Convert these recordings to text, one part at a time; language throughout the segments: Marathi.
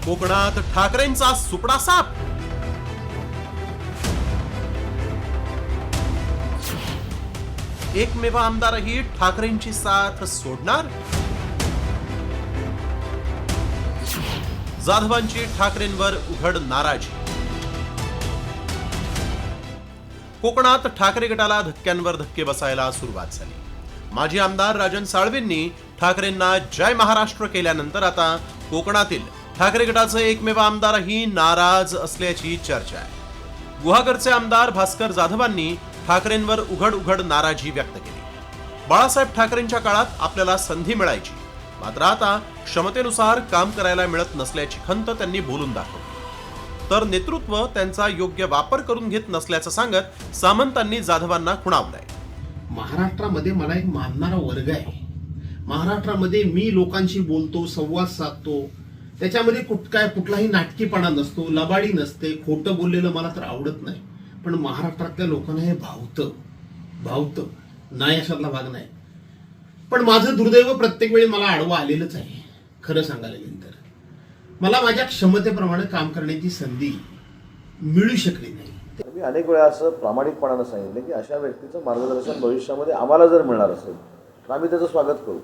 कोकणात ठाकरेंचा सुपडा साप. एकमेव आमदारही ठाकरेंची साथ सोडणार. जाधवांची ठाकरेंवर उघड नाराजी. कोकणात ठाकरे गटाला धक्क्यांवर धक्के बसायला सुरुवात झाली. माजी आमदार राजन साळवेंनी ठाकरेंना जय महाराष्ट्र केल्यानंतर आता कोकणातील ठाकरे गटाचे एकमेव आमदारही नाराज असल्याची चर्चा आहे. गुहागरचे आमदार भास्कर जाधवांनी ठाकरेंवर उघड नाराजी व्यक्त केली. बाळासाहेब ठाकरेंच्या काळात आपल्याला संधी मिळायची, मात्र आता क्षमतेनुसार काम करायला मिळत नसल्याची खंत त्यांनी बोलून दाखवली. तर नेतृत्व त्यांचा योग्य वापर करून घेत नसल्याचं सांगत सामंतांनी जाधवांना खुणावलंय. महाराष्ट्रामध्ये मला एक मानणारा वर्ग आहे. महाराष्ट्रामध्ये मी लोकांशी बोलतो, संवाद साधतो, त्याच्यामध्ये कुठलाही नाटकीपणा नसतो, लबाडी नसते, खोटं बोललेलं मला तर आवडत नाही. पण महाराष्ट्रातल्या लोकांना हे भावतं नाही अशातला भाग नाही. पण माझं दुर्दैव प्रत्येक वेळी मला आडवं आलेलंच आहे. खरं सांगायला गेलं तर मला माझ्या क्षमतेप्रमाणे काम करण्याची संधी मिळू शकली नाही. मी अनेक वेळा असं प्रामाणिकपणानं सांगितलं की अशा व्यक्तीचं मार्गदर्शन भविष्यामध्ये आम्हाला जर मिळणार असेल तर आम्ही त्याचं स्वागत करू.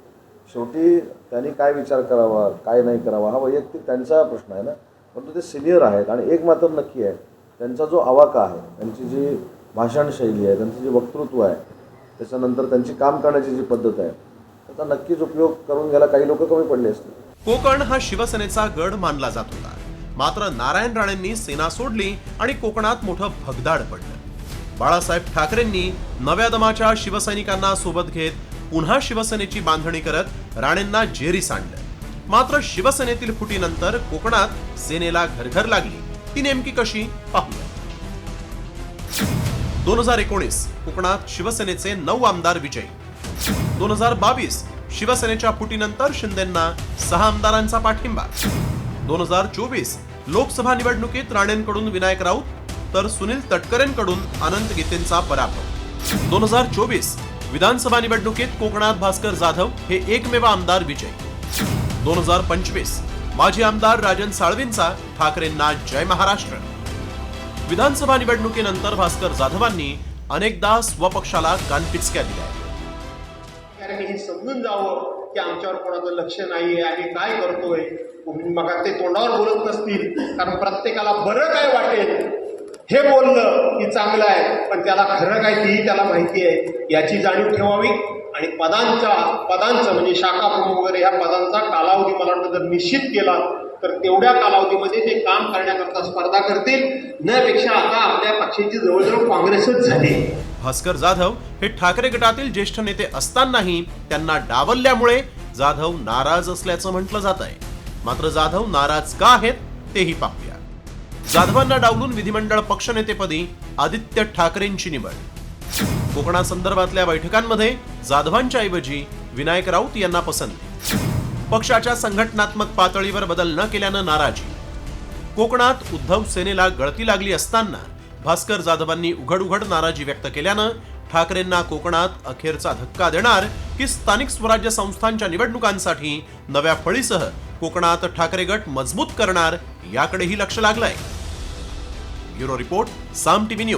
शेवटी त्यांनी काय विचार करावा, काय नाही करावा हा वैयक्तिक त्यांचा प्रश्न आहे ना. परंतु ते सिनियर आहेत आणि एक मात्र नक्की आहे, त्यांचा जो आवाका आहे, त्यांची जी भाषण शैली आहे, त्यांचं जे वक्तृत्व आहे, त्याच्यानंतर त्यांची काम करण्याची जी पद्धत आहे, त्याचा नक्कीच उपयोग करून घ्यायला काही लोक कमी पडले असतील. कोकण हा शिवसेनेचा गड मानला जात होता, मात्र नारायण राणेंनी सेना सोडली आणि कोकणात मोठं भगदाड पडलं. बाळासाहेब ठाकरेंनी नव्या दमाच्या शिवसैनिकांना सोबत घेत पुन्हा शिवसेनेची बांधणी करत राणेंना जेरीस आणलं. मात्र शिवसेनेतील फुटीनंतर कोकणात सेनेला घरघर लागली. ती नेमकी कशी पाहूया. 2019 कोकणात शिवसेनेचे 9 आमदार विजयी. 2022 शिवसेनेच्या फुटीनंतर शिंदेंना 6 आमदारांचा पाठिंबा. 2024 लोकसभा निवडणुकीत राणेंकडून विनायक राऊत तर सुनील तटकरेंकडून अनंत गीतेंचा पराभव. 2024 विधानसभा निवडणुकीत कोकणात भास्कर जाधव हे एकमेव आमदार विजयी. 2025 माजी आमदार राजन साळवेंचा ठाकरेंना जय महाराष्ट्र. विधानसभा निवडणुकीनंतर भास्कर जाधवांनी अनेकदा स्वपक्षाला कानपिचक्या दिल्या. कारण हे समजून जावं की आमच्यावर कोणाचं लक्ष नाहीये आणि काय करतोय. मग ते तोंडावर बोलत नसतील, कारण प्रत्येकाला बरं काय वाटेल हे बोललं की चांगलं आहे, पण त्याला खरं काय तेही त्याला माहिती आहे याची जाणीव ठेवावी. आणि पदांचं म्हणजे शाखा प्रमुख वगैरे ह्या पदांचा कालावधी मला वाटतं जर निश्चित केला तर तेवढ्या कालावधीमध्ये ते काम करण्याकरता स्पर्धा करतील. नपेक्षा आता आपल्या पक्षाची जवळजवळ काँग्रेसच झाली. भास्कर जाधव हे ठाकरे गटातील ज्येष्ठ नेते असतानाही त्यांना डावलल्यामुळे जाधव नाराज असल्याचं म्हटलं जात आहे. मात्र जाधव नाराज का आहेत तेही पाहूया. जाधवांना डावलून विधिमंडळ पक्षनेतेपदी आदित्य ठाकरेंची निवड. कोकणासंदर्भातल्या बैठकांमध्ये जाधवांच्या ऐवजी विनायक राऊत यांना पसंती. पक्षाच्या संघटनात्मक पातळीवर बदल न केल्यानं नाराजी. कोकणात उद्धव सेनेला गळती लागली असताना भास्कर जाधवांनी उघड नाराजी व्यक्त केल्यानं ठाकरेंना कोकणात अखेरचा धक्का देणार की स्थानिक स्वराज्य संस्थांच्या निवडणुकांसाठी नव्या फळीसह कोकणात ठाकरे गट मजबूत करणार याकडेही लक्ष लागलंय. ब्युरो रिपोर्ट, साम टीव्ही न्यूज.